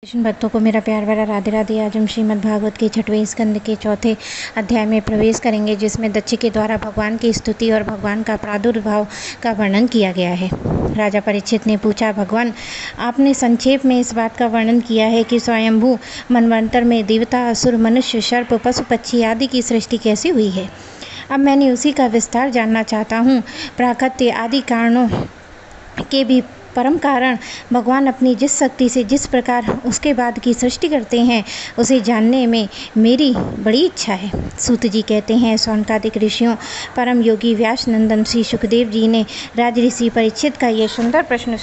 कृष्ण भक्तों को मेरा प्यार भरा राधे राधे। आज हम श्रीमद् भागवत के 6वें स्कंद के 4थे अध्याय में प्रवेश करेंगे, जिसमें दक्ष के द्वारा भगवान की स्तुति और भगवान का प्रादुर्भाव का वर्णन किया गया है। राजा परीक्षित ने पूछा, भगवान आपने संक्षेप में इस बात का वर्णन किया है कि स्वयंभू मनवंतर में देवता, असुर, मनुष्य, सर्प, पशु, पक्षी आदि की सृष्टि कैसी हुई है। अब मैंने उसी का विस्तार जानना चाहता हूँ। प्राकृत्य आदि कारणों के भी परम कारण भगवान अपनी जिस शक्ति से जिस प्रकार उसके बाद की सृष्टि करते हैं, उसे जानने में मेरी बड़ी इच्छा है। सूत जी कहते हैं, शौनकादिक ऋषियों परम योगी व्यास नंदन श्री सुखदेव जी ने राज ऋषि परीक्षित का यह सुंदर प्रश्न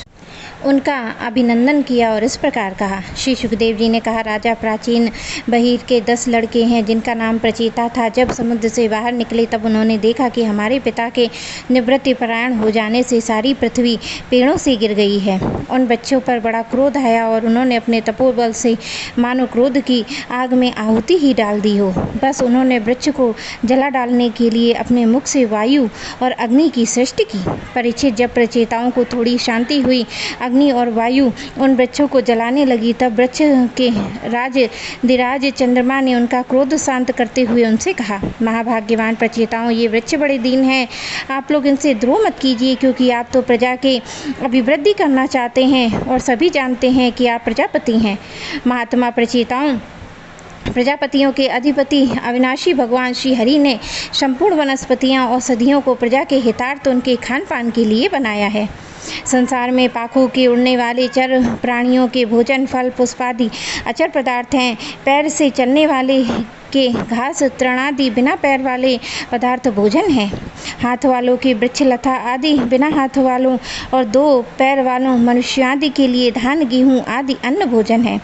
उनका अभिनंदन किया और इस प्रकार कहा। श्री सुखदेव जी ने कहा, राजा प्राचीन बहिर के 10 लड़के हैं जिनका नाम प्रचेता था। जब समुद्र से बाहर निकले तब उन्होंने देखा कि हमारे पिता के निवृत्ति परायण हो जाने से सारी पृथ्वी पेड़ों से गिर गई है। उन बच्चों पर बड़ा क्रोध आया और उन्होंने अपने तपोबल से मानो क्रोध की आग में आहुति ही डाल दी हो। बस उन्होंने वृक्ष को जला डालने के लिए अपने मुख से वायु और अग्नि की सृष्टि की। परीक्षित, जब प्रचेताओं को थोड़ी शांति हुई, अग्नि और वायु उन वृक्षों को जलाने लगी, तब वृक्ष के राजधिराज चंद्रमा ने उनका क्रोध शांत करते हुए उनसे कहा, महाभाग्यवान प्रचेताओं, ये वृक्ष बड़े दीन हैं। आप लोग इनसे द्रोह मत कीजिए, क्योंकि आप तो प्रजा के अभिवृद्धि करना चाहते हैं और सभी जानते हैं कि आप प्रजापति हैं। महात्मा प्रचेताओं, प्रजापतियों के अधिपति अविनाशी भगवान श्री हरि ने संपूर्ण वनस्पतियाँ औषधियों को प्रजा के हितार्थ उनके खान पान के लिए बनाया है। संसार में पाखों के उड़ने वाले चर प्राणियों के भोजन फल पुष्पादि अचर पदार्थ हैं। पैर से चलने वाले के घास तृणादि बिना पैर वाले पदार्थ भोजन हैं। हाथ वालों के वृक्ष लता आदि बिना हाथ वालों और 2 पैर वालों मनुष्यादि के लिए धान गेहूँ आदि अन्न भोजन है।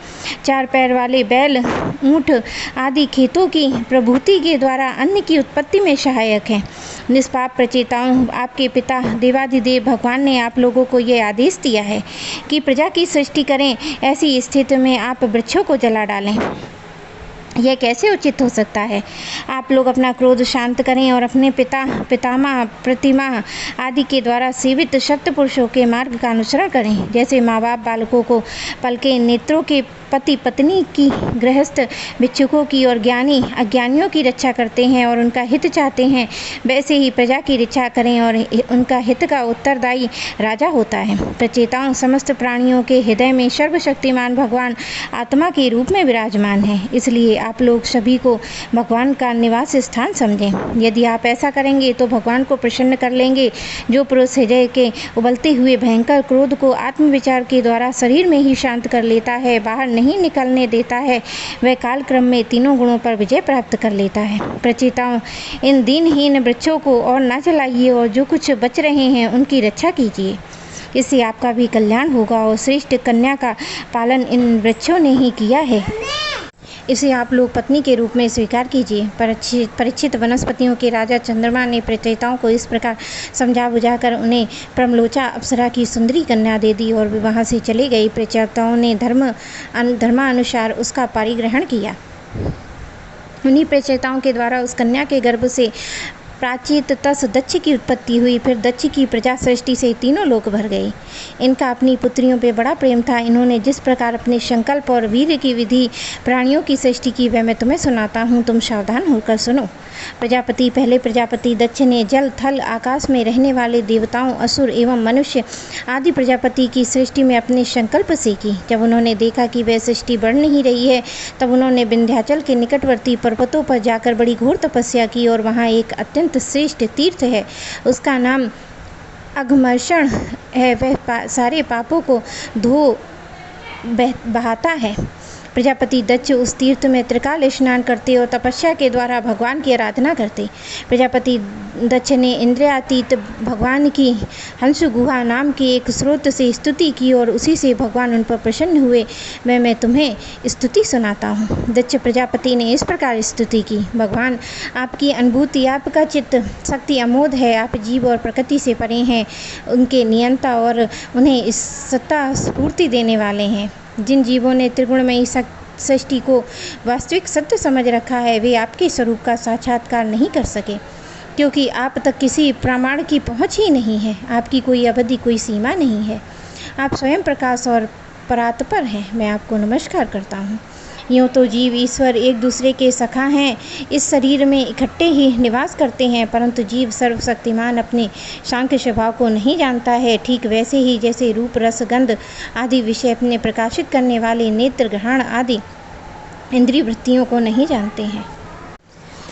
4 पैर वाले बैल ऊँट आदि खेतों की प्रभूति के द्वारा अन्न की उत्पत्ति में सहायक हैं। निष्पाप प्रचेताओं, आपके पिता देवाधिदेव भगवान ने आप लोगों को यह आदेश दिया है कि प्रजा की सृष्टि करें। ऐसी स्थिति में आप वृक्षों को जला डालें, यह कैसे उचित हो सकता है। आप लोग अपना क्रोध शांत करें और अपने पिता पितामह प्रतिमा आदि के द्वारा सेवित सत्य पुरुषों के मार्ग का अनुसरण करें। जैसे माँ बाप बालकों को पलके नेत्रों के पति पत्नी की, गृहस्थ भिक्षुकों की और ज्ञानी अज्ञानियों की रक्षा करते हैं और उनका हित चाहते हैं, वैसे ही प्रजा की रक्षा करें और उनका हित का उत्तरदायी राजा होता है। प्रचेताओं, समस्त प्राणियों के हृदय में सर्वशक्तिमान भगवान आत्मा के रूप में विराजमान है। इसलिए आप लोग सभी को भगवान का निवास स्थान समझें। यदि आप ऐसा करेंगे तो भगवान को प्रसन्न कर लेंगे। जो पुरुष हृदय के उबलते हुए भयंकर क्रोध को आत्मविचार के द्वारा शरीर में ही शांत कर लेता है, बाहर नहीं निकलने देता है, वह काल क्रम में तीनों गुणों पर विजय प्राप्त कर लेता है। प्रचेताओं, इन दीनहीन वृक्षों को और न जलाइए और जो कुछ बच रहे हैं उनकी रक्षा कीजिए। इससे आपका भी कल्याण होगा और श्रेष्ठ कन्या का पालन इन वृक्षों ने ही किया है। इसे आप लोग पत्नी के रूप में स्वीकार कीजिए। परीक्षित, वनस्पतियों के राजा चंद्रमा ने प्रचेताओं को इस प्रकार समझा बुझाकर उन्हें प्रमलोचा अप्सरा की सुंदरी कन्या दे दी और वे वहाँ से चले गए। प्रचेताओं ने धर्मानुसार उसका परिग्रहण किया। उन्हीं प्रचेताओं के द्वारा उस कन्या के गर्भ से प्राचीत तस दक्ष की उत्पत्ति हुई। फिर दक्ष की प्रजा सृष्टि से तीनों लोक भर गए। इनका अपनी पुत्रियों पे बड़ा प्रेम था। इन्होंने जिस प्रकार अपने संकल्प और वीर्य की विधि प्राणियों की सृष्टि की, वह मैं तुम्हें सुनाता हूँ, तुम सावधान होकर सुनो। पहले प्रजापति दक्ष ने जल थल आकाश में रहने वाले देवताओं, असुर एवं मनुष्य आदि प्रजापति की सृष्टि में अपने संकल्प से की। जब उन्होंने देखा कि वह सृष्टि बढ़ नहीं रही है, तब उन्होंने विंध्याचल के निकटवर्ती पर्वतों पर जाकर बड़ी घोर तपस्या की और वहाँ एक अत्यंत श्रेष्ठ तीर्थ है, उसका नाम अघमर्षण है। वह सारे पापों को धो बहाता है। प्रजापति दक्ष उस तीर्थ में त्रिकाल स्नान करते और तपस्या के द्वारा भगवान की आराधना करते। प्रजापति दक्ष ने इंद्रियातीत भगवान की हंस गुहा नाम के एक स्रोत से स्तुति की और उसी से भगवान उन पर प्रसन्न हुए। मैं तुम्हें स्तुति सुनाता हूँ। दक्ष प्रजापति ने इस प्रकार स्तुति की, भगवान आपकी अनुभूति, आपका चित्त शक्ति अमोघ है। आप जीव और प्रकृति से परे हैं, उनके नियंता और उन्हें इस सत्ता स्फूर्ति देने वाले हैं। जिन जीवों ने त्रिगुणमयी सृष्टि को वास्तविक सत्य समझ रखा है, वे आपके स्वरूप का साक्षात्कार नहीं कर सके, क्योंकि आप तक किसी प्रमाण की पहुँच ही नहीं है। आपकी कोई अवधि, कोई सीमा नहीं है। आप स्वयं प्रकाश और परात्पर हैं, मैं आपको नमस्कार करता हूँ। यूँ तो जीव ईश्वर एक दूसरे के सखा हैं, इस शरीर में इकट्ठे ही निवास करते हैं, परंतु जीव सर्वशक्तिमान अपने सांख्य स्वभाव को नहीं जानता है। ठीक वैसे ही जैसे रूप रस गंध आदि विषय अपने प्रकाशित करने वाले नेत्र ग्रहण आदि इंद्रिय वृत्तियों को नहीं जानते हैं,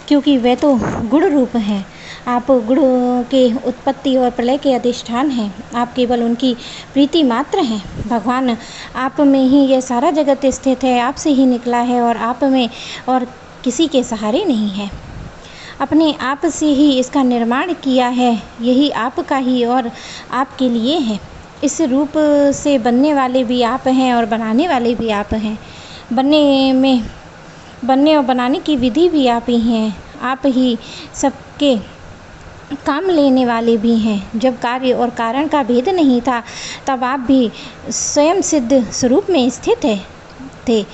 क्योंकि वे तो गुण रूप हैं। आप गुण के उत्पत्ति और प्रलय के अधिष्ठान हैं, आप केवल उनकी प्रीति मात्र हैं। भगवान आप में ही यह सारा जगत स्थित है, आपसे ही निकला है और आप में और किसी के सहारे नहीं है। अपने आप से ही इसका निर्माण किया है, यही आपका ही और आपके लिए है। इस रूप से बनने वाले भी आप हैं और बनाने वाले भी आप हैं। बनने और बनाने की विधि भी आप ही हैं। आप ही सबके काम लेने वाले भी हैं। जब कार्य और कारण का भेद नहीं था, तब आप भी स्वयं सिद्ध स्वरूप में स्थित थे।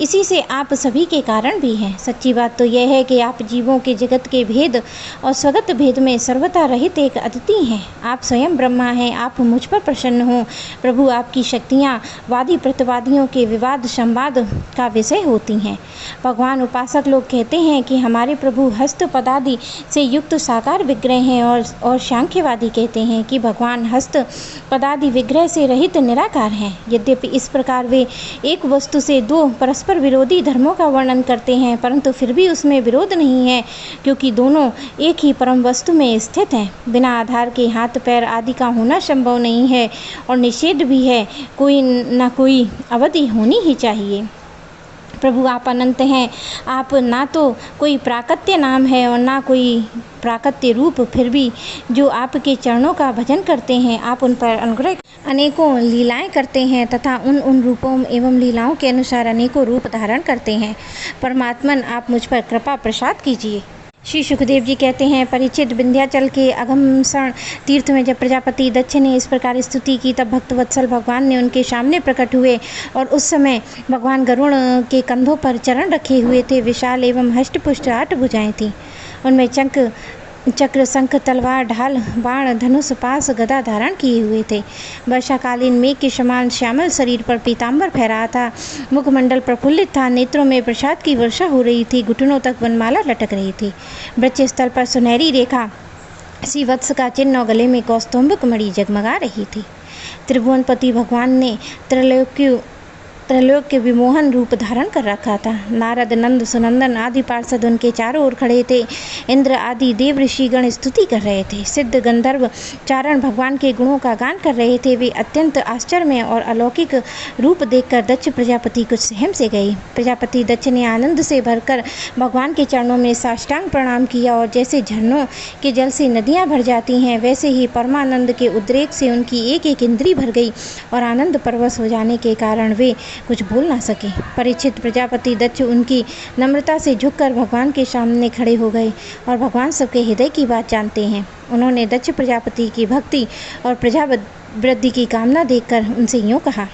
इसी से आप सभी के कारण भी हैं। सच्ची बात तो यह है कि आप जीवों के जगत के भेद और स्वगत भेद में सर्वथा रहित एक अद्वितीय हैं। आप स्वयं ब्रह्मा हैं। आप मुझ पर प्रसन्न हो प्रभु। आपकी शक्तियाँ वादी प्रतिवादियों के विवाद संवाद का विषय होती हैं। भगवान उपासक लोग कहते हैं कि हमारे प्रभु हस्त पदादि से युक्त साकार विग्रह हैं, और सांख्यवादी कहते हैं कि भगवान हस्त पदादि विग्रह से रहित निराकार हैं। यद्यपि इस प्रकार वे एक वस्तु से दो परस्पर विरोधी धर्मों का वर्णन करते हैं, परंतु फिर भी उसमें विरोध नहीं है, क्योंकि दोनों एक ही परम वस्तु में स्थित हैं। बिना आधार के हाथ पैर आदि का होना संभव नहीं है, और निषेध भी है। कोई न कोई अवधि होनी ही चाहिए। प्रभु आप अनंत हैं। आप ना तो कोई प्राकट्य नाम है और ना कोई प्राकट्य रूप, फिर भी जो आपके चरणों का भजन करते हैं, आप उन पर अनुग्रह अनेकों लीलाएं करते हैं तथा उन रूपों एवं लीलाओं के अनुसार अनेकों रूप धारण करते हैं। परमात्मन आप मुझ पर कृपा प्रसाद कीजिए। श्री सुखदेव जी कहते हैं, परीक्षित, विंध्याचल के अगमसण तीर्थ में जब प्रजापति दक्ष ने इस प्रकार स्तुति की, तब भक्तवत्सल भगवान ने उनके सामने प्रकट हुए, और उस समय भगवान गरुड़ के कंधों पर चरण रखे हुए थे। विशाल एवं हष्टपुष्ट 8 भुजाएं थीं। उनमें चक्र शंख तलवार ढाल बाण धनुष पास गदा धारण किए हुए थे। वर्षाकालीन मेघ के समान श्यामल शरीर पर पीताम्बर फहरा था। मुखमंडल प्रफुल्लित था। नेत्रों में प्रसाद की वर्षा हो रही थी। घुटनों तक वनमाला लटक रही थी। वृक्ष स्थल पर सुनहरी रेखा सी वत्स का चिन्ह और गले में कौस्तुंभक मणि जगमगा रही थी। त्रिभुवनपति भगवान ने त्रैलोक्य विमोहन रूप धारण कर रखा था। नारद, नंद, सुनंदन आदि पार्षद उनके चारों ओर खड़े थे। इंद्र आदि देव ऋषिगण स्तुति कर रहे थे। सिद्ध गंधर्व चारण भगवान के गुणों का गान कर रहे थे। वे अत्यंत आश्चर्य और अलौकिक रूप देखकर दक्ष प्रजापति कुछ सहम से गए। प्रजापति दक्ष ने आनंद से भरकर भगवान के चरणों में साष्टांग प्रणाम किया, और जैसे झरनों के जल से नदियाँ भर जाती हैं, वैसे ही परमानंद के उद्रेक से उनकी एक एक इंद्री भर गई, और आनंद परवश हो जाने के कारण वे कुछ बोल ना सके। परीक्षित, प्रजापति दक्ष उनकी नम्रता से झुककर भगवान के सामने खड़े हो गए, और भगवान सबके हृदय की बात जानते हैं। उन्होंने दक्ष प्रजापति की भक्ति और प्रजा वृद्धि की कामना देखकर उनसे यूँ कहा।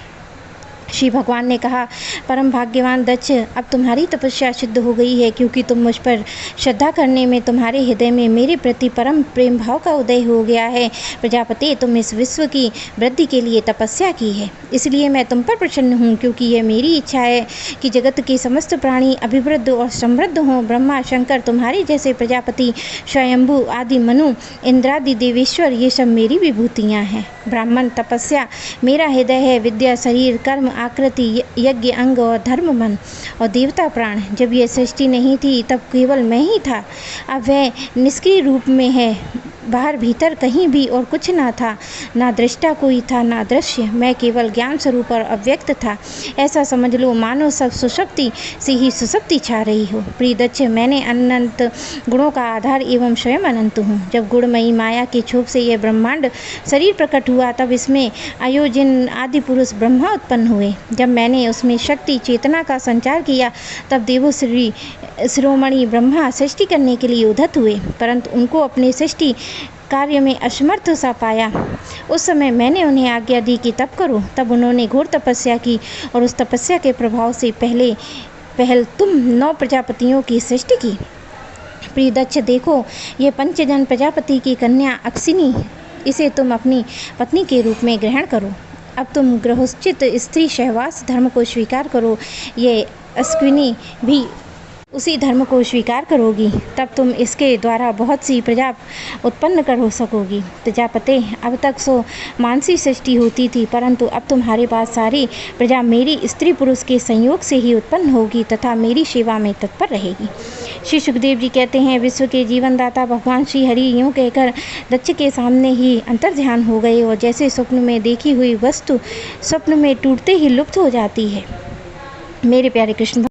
श्री भगवान ने कहा, परम भाग्यवान दक्ष, अब तुम्हारी तपस्या सिद्ध हो गई है, क्योंकि तुम मुझ पर श्रद्धा करने में तुम्हारे हृदय में मेरे प्रति परम प्रेम भाव का उदय हो गया है। प्रजापति, तुम इस विश्व की वृद्धि के लिए तपस्या की है, इसलिए मैं तुम पर प्रसन्न हूँ, क्योंकि यह मेरी इच्छा है कि जगत के समस्त प्राणी अभिवृद्ध और समृद्ध हों। ब्रह्मा, शंकर, तुम्हारे जैसे प्रजापति, स्वयंभू आदि मनु, इंद्रादि देवेश्वर, ये सब मेरी विभूतियाँ हैं। ब्राह्मण तपस्या मेरा हृदय है। विद्या, शरीर, कर्म, आकृति, यज्ञ, अंग और धर्म, मन और देवता प्राण। जब यह सृष्टि नहीं थी, तब केवल मैं ही था। अब वह निष्क्रिय रूप में है। बाहर भीतर कहीं भी और कुछ ना था। ना दृष्टा कोई था, ना दृश्य। मैं केवल ज्ञान स्वरूप और अव्यक्त था। ऐसा समझ लो मानो सब सुषुप्ति से ही सुषुप्ति छा रही हो। प्रिय दक्ष, मैंने अनंत गुणों का आधार एवं स्वयं अनंत हूँ। जब गुणमयी माया के क्षोभ से यह ब्रह्मांड शरीर प्रकट हुआ, तब इसमें आयोजन आदि पुरुष ब्रह्मा उत्पन्न हुए। जब मैंने उसमें शक्ति चेतना का संचार किया, तब देवो शिरोमणि ब्रह्मा सृष्टि करने के लिए उद्धत हुए, परंतु उनको अपने सृष्टि कार्य में असमर्थ सा पाया। उस समय मैंने उन्हें आज्ञा दी कि तप करो। तब उन्होंने घोर तपस्या की, और उस तपस्या के प्रभाव से पहल तुम 9 प्रजापतियों की सृष्टि की। प्रिय दक्ष, देखो, ये पंचजन प्रजापति की कन्या अक्षिनी, इसे तुम अपनी पत्नी के रूप में ग्रहण करो। अब तुम गृहोचित स्त्री सहवास धर्म को स्वीकार करो। ये अश्विनी भी उसी धर्म को स्वीकार करोगी, तब तुम इसके द्वारा बहुत सी प्रजा उत्पन्न कर हो सकोगी। प्रजापते, अब तक सो मानसी सृष्टि होती थी, परंतु अब तुम्हारे पास सारी प्रजा मेरी स्त्री पुरुष के संयोग से ही उत्पन्न होगी तथा मेरी सेवा में तत्पर रहेगी। श्री सुखदेव जी कहते हैं, विश्व के जीवनदाता भगवान श्री हरि यूँ कहकर दक्ष के सामने ही अंतर्ध्यान हो गए और जैसे स्वप्न में देखी हुई वस्तु स्वप्न में टूटते ही लुप्त हो जाती है। मेरे प्यारे कृष्ण